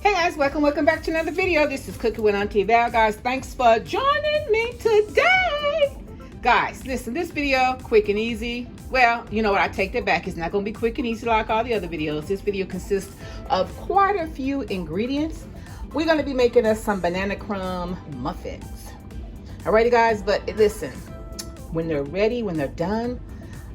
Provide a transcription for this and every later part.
Hey guys, welcome back to another video. This is Cooking with Auntie Val. Guys, thanks for joining me today. Guys, listen, this video, quick and easy. Well, you know what, I take that back. It's not going to be quick and easy like all the other videos. This video consists of quite a few ingredients. We're going to be making us some banana crumb muffins. Alrighty guys, but listen, when they're ready, when they're done,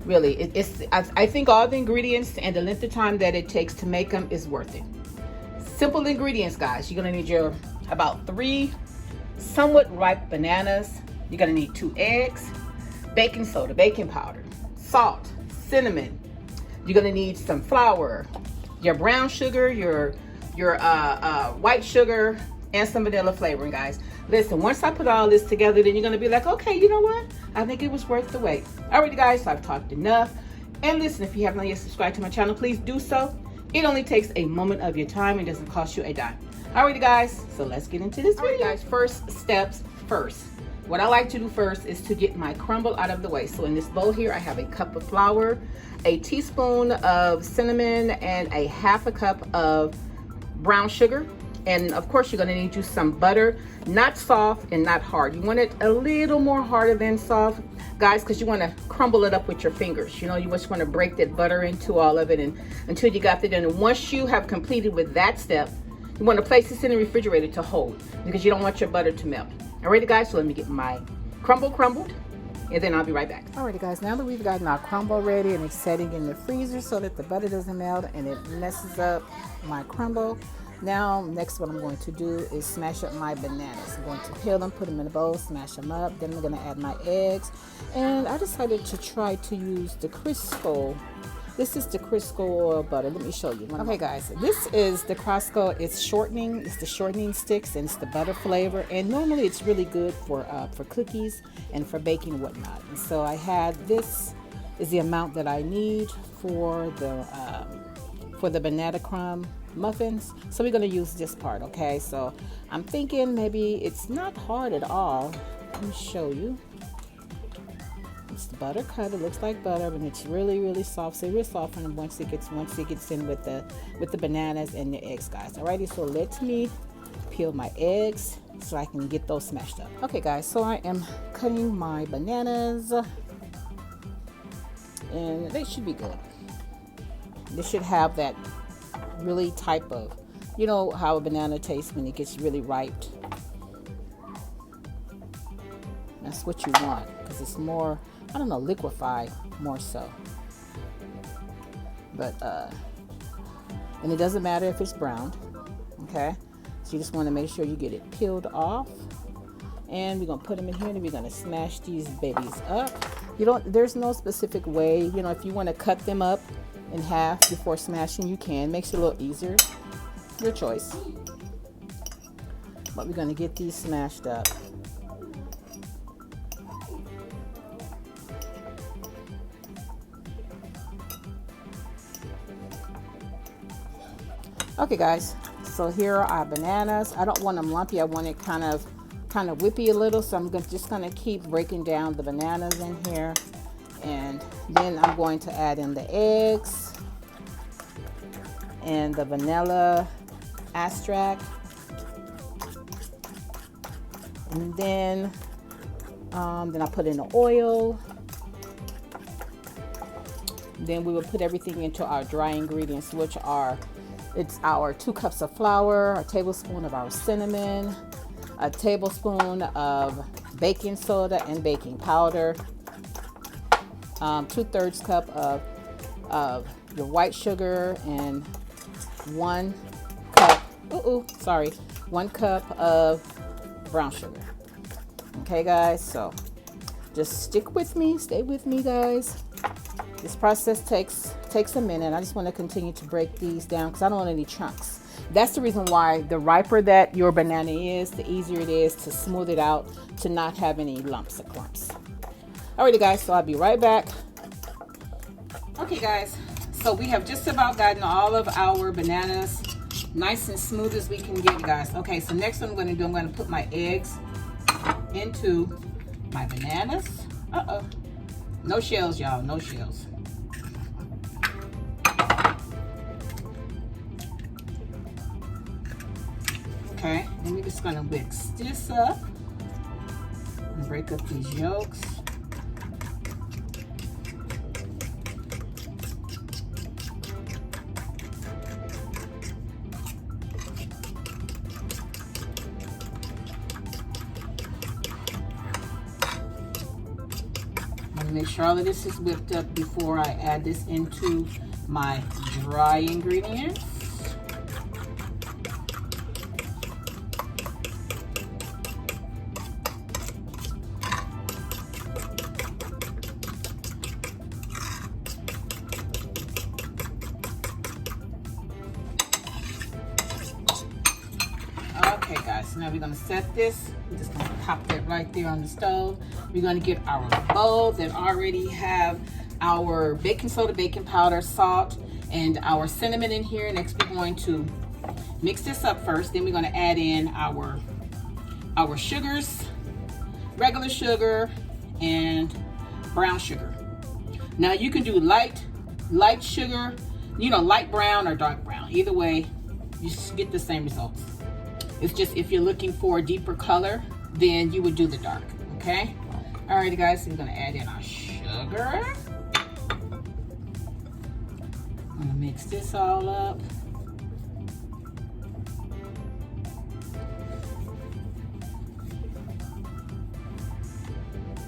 really, I think all the ingredients and the length of time that it takes to make them is worth it. Simple ingredients, guys. You're gonna need your about 3 somewhat ripe bananas. You're gonna need 2 eggs, baking soda, baking powder, salt, cinnamon. You're gonna need some flour, your brown sugar, your white sugar, and some vanilla flavoring, guys. Listen, once I put all this together, then you're gonna be like, okay, you know what? I think it was worth the wait. Alrighty, guys, so I've talked enough. And listen, if you have not yet subscribed to my channel, please do so. It only takes a moment of your time and doesn't cost you a dime. Alrighty guys, so let's get into this video. Guys, first steps first. What I like to do first is to get my crumble out of the way. So in this bowl here, I have a cup of flour, a teaspoon of cinnamon, and a ½ cup of brown sugar. And of course, you're gonna need you some butter, not soft and not hard. You want it a little more harder than soft, guys, because you want to crumble it up with your fingers. You know, you just want to break that butter into all of it and until you got it in. And once you have completed with that step, you want to place this in the refrigerator to hold because you don't want your butter to melt. Alrighty guys, so let me get my crumbled and then I'll be right back. Alrighty guys, now that we've gotten our crumble ready and it's setting in the freezer so that the butter doesn't melt and it messes up my crumble. Now, next what I'm going to do is smash up my bananas. I'm going to peel them, put them in a bowl, smash them up. Then I'm going to add my eggs. And I decided to try to use the Crisco. This is the Crisco oil butter. Let me show you. Okay, guys, this is the Crisco. It's shortening. It's the shortening sticks and it's the butter flavor. And normally it's really good for cookies and for baking and whatnot. And so I had this is the amount that I need for the banana crumb muffins. So we're going to use this part. Okay, so I'm thinking maybe it's not hard at all. Let me show you. It's the butter cut. It looks like butter, but it's really soft. So we'll soften them once it gets in with the bananas and the eggs, guys. Alrighty, so let me peel my eggs so I can get those smashed up. Okay guys, so I am cutting my bananas and they should be good. They should have that really type of, you know how a banana tastes when it gets really ripe. That's what you want because it's more, I don't know, liquefied more so. But and it doesn't matter if it's browned. Okay, so you just want to make sure you get it peeled off, and we're gonna put them in here and we're gonna smash these babies up. There's no specific way. You know, if you want to cut them up in half before smashing, you can. Makes it a little easier. Your choice. But we're going to get these smashed up. Okay guys, so here are our bananas. I don't want them lumpy. I want it kind of whippy a little, so I'm just going to keep breaking down the bananas in here. And then I'm going to add in the eggs and the vanilla extract, and then I put in the oil. Then we will put everything into our dry ingredients, which are it's our 2 cups of flour, a tablespoon of our cinnamon, a tablespoon of baking soda and baking powder, 2/3 cup of your white sugar, and 1 cup of brown sugar. Okay guys, so just stick with me, stay with me guys. This process takes a minute. I just want to continue to break these down because I don't want any chunks. That's the reason why the riper that your banana is, the easier it is to smooth it out, to not have any lumps or clumps. Alrighty guys, so I'll be right back. Okay guys, so we have just about gotten all of our bananas nice and smooth as we can get, guys. Okay, so next what I'm going to do, I'm going to put my eggs into my bananas. No shells, y'all, no shells. Okay, then we're just gonna mix this up and break up these yolks. Make sure all of this is whipped up before I add this into my dry ingredients. Okay guys, so now we're gonna set this. We're just gonna pop that right there on the stove. We're gonna get our bowl that already have our baking soda, baking powder, salt, and our cinnamon in here. Next, we're going to mix this up first. Then we're gonna add in our sugars, regular sugar, and brown sugar. Now you can do light sugar, you know, light brown or dark brown. Either way, you get the same results. It's just if you're looking for a deeper color, then you would do the dark, okay? Alrighty guys, so we're gonna add in our sugar. I'm gonna mix this all up.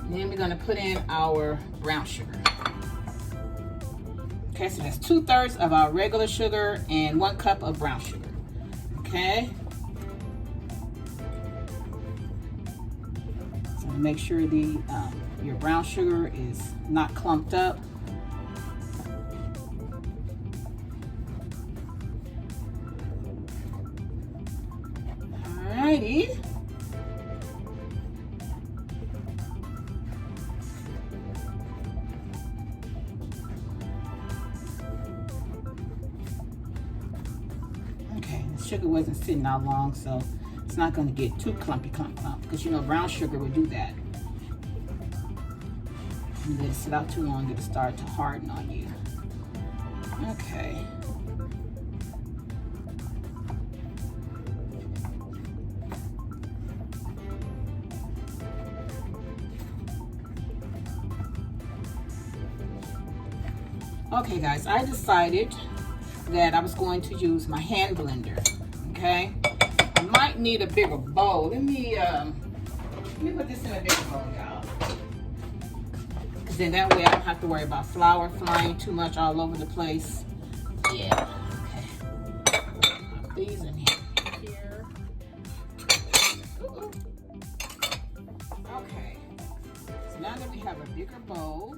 And then we're gonna put in our brown sugar. Okay, so that's 2/3 of our regular sugar and 1 cup of brown sugar, okay? Make sure your brown sugar is not clumped up. Alrighty. Okay, the sugar wasn't sitting out long, so it's not going to get too clumpy because you know brown sugar would do that. You let it sit out too long, it'll start to harden on you. Okay. Okay guys, I decided that I was going to use my hand blender, okay? I might need a bigger bowl. Let me put this in a bigger bowl, y'all. Because then that way I don't have to worry about flour flying too much all over the place. Yeah, okay. Put these in here. Ooh. Okay. So now that we have a bigger bowl,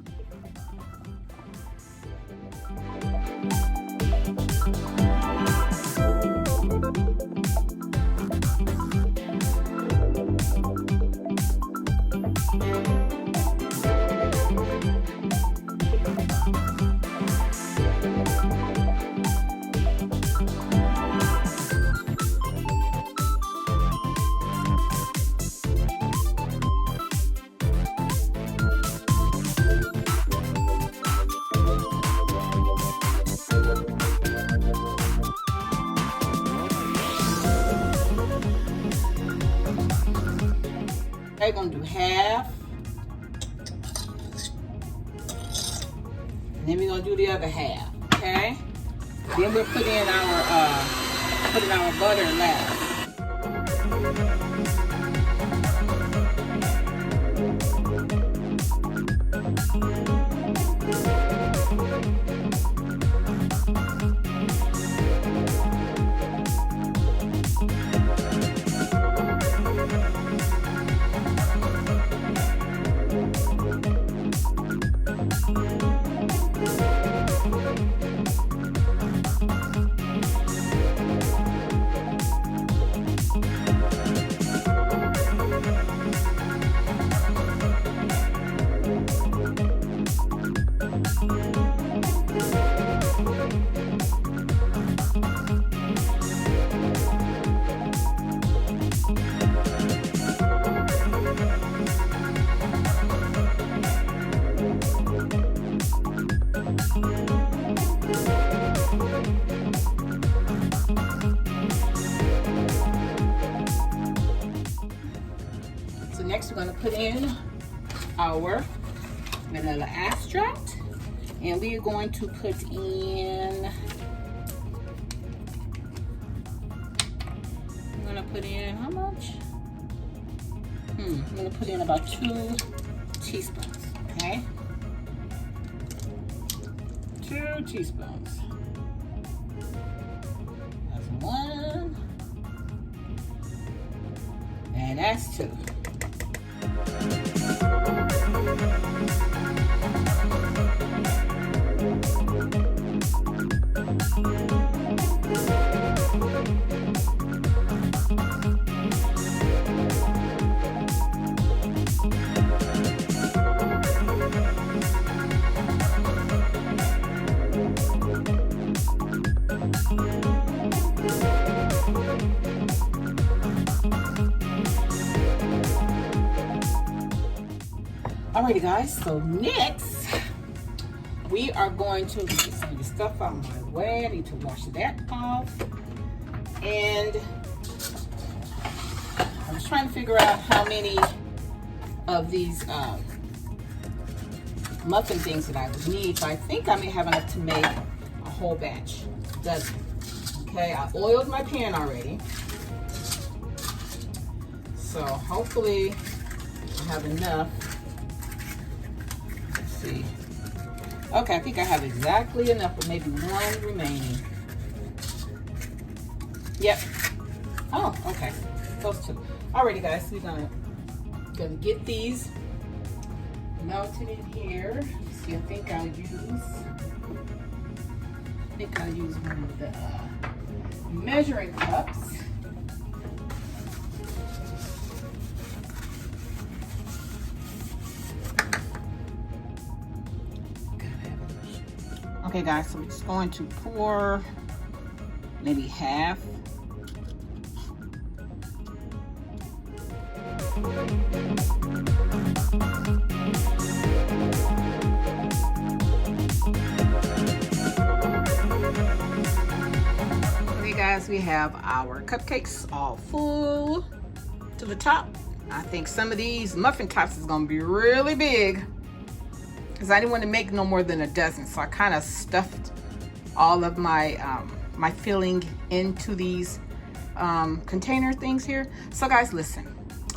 we're gonna do half, and then we're gonna do the other half. Okay. Then we'll put in our butter last. in our vanilla extract, and we are going to put in, I'm gonna put in how much? I'm gonna put in about 2 teaspoons, okay? 2 teaspoons. That's 1, and that's 2. Alrighty guys, so next we are going to get some of the stuff out of my way. I need to wash that off. And I was trying to figure out how many of these muffin things that I would need, but I think I may have enough to make a whole batch, dozen. Okay, I oiled my pan already, so hopefully I have enough. Let's see. Okay, I think I have exactly enough, but maybe 1 remaining. Yep. Oh, okay. Those 2. Alrighty, guys. We're gonna get these melted in here. Let's see, I think I'll use one of the measuring cups. Okay guys, so I'm just going to pour maybe half. Okay guys, we have our cupcakes all full to the top. I think some of these muffin tops is gonna be really big, because I didn't want to make no more than a dozen, so I kind of stuffed all of my my filling into these container things here. So guys, listen,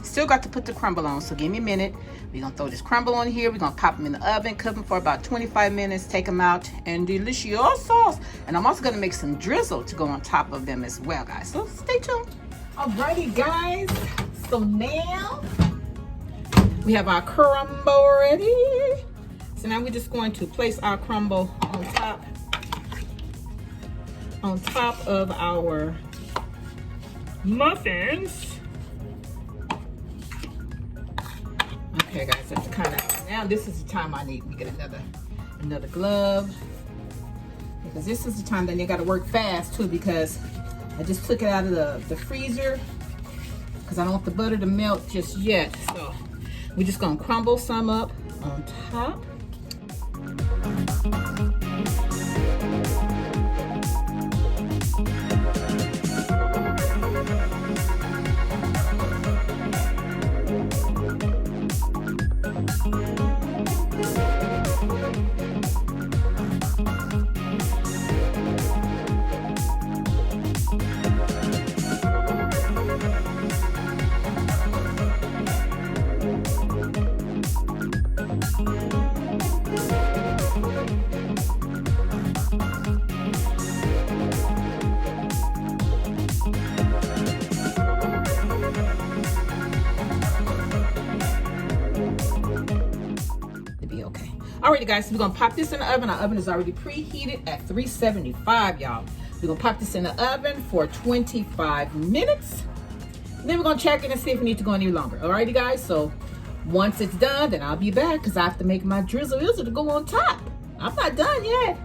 still got to put the crumble on, so give me a minute. We're gonna throw this crumble on here. We're gonna pop them in the oven, cook them for about 25 minutes, take them out, and deliciosos. And I'm also gonna make some drizzle to go on top of them as well, guys, so stay tuned. Alrighty guys, so now we have our crumble ready. So now we're just going to place our crumble on top of our muffins. Okay guys, that's kind of, now this is the time I need to get another glove, because this is the time that you got to work fast too, because I just took it out of the freezer because I don't want the butter to melt just yet. So we're just gonna crumble some up on top. Alrighty guys, so we're gonna pop this in the oven. Our oven is already preheated at 375, y'all. We're gonna pop this in the oven for 25 minutes. And then we're gonna check it and see if we need to go any longer. Alrighty guys, so once it's done, then I'll be back because I have to make my drizzle to go on top. I'm not done yet.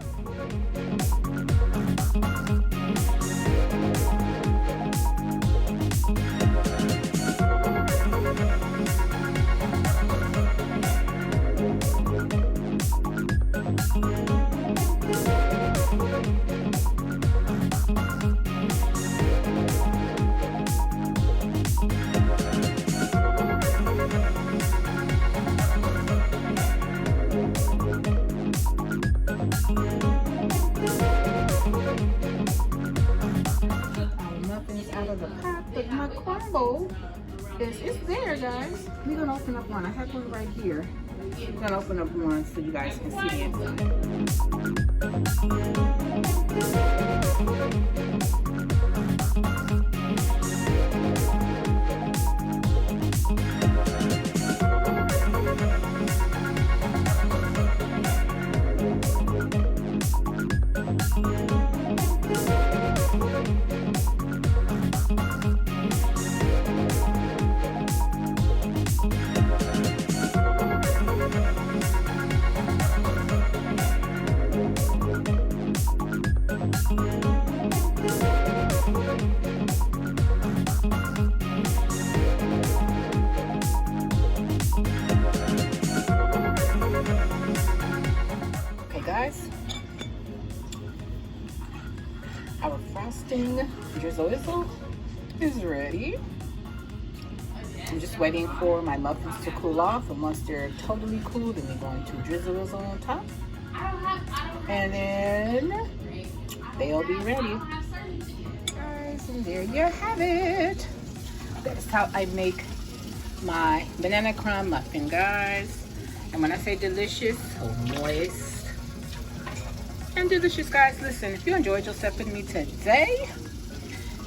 crumble it's there, guys. We're gonna open up one. I have one right here. I'm gonna open up one so you guys can see it. Guys, our frosting drizzle is ready. I'm just waiting for my muffins to cool off, and once they're totally cool, then we're going to drizzle those on top, and then they'll be ready. Guys, and there you have it. That is how I make my banana crumb muffin, guys. And when I say delicious, so moist and delicious, guys. Listen, if you enjoyed yourself with me today,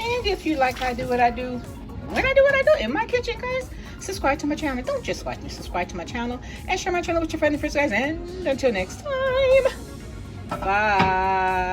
and if you like how I do what I do, when I do what I do in my kitchen, guys, subscribe to my channel. Don't just watch me, subscribe to my channel and share my channel with your friends and friends, guys. And until next time, bye.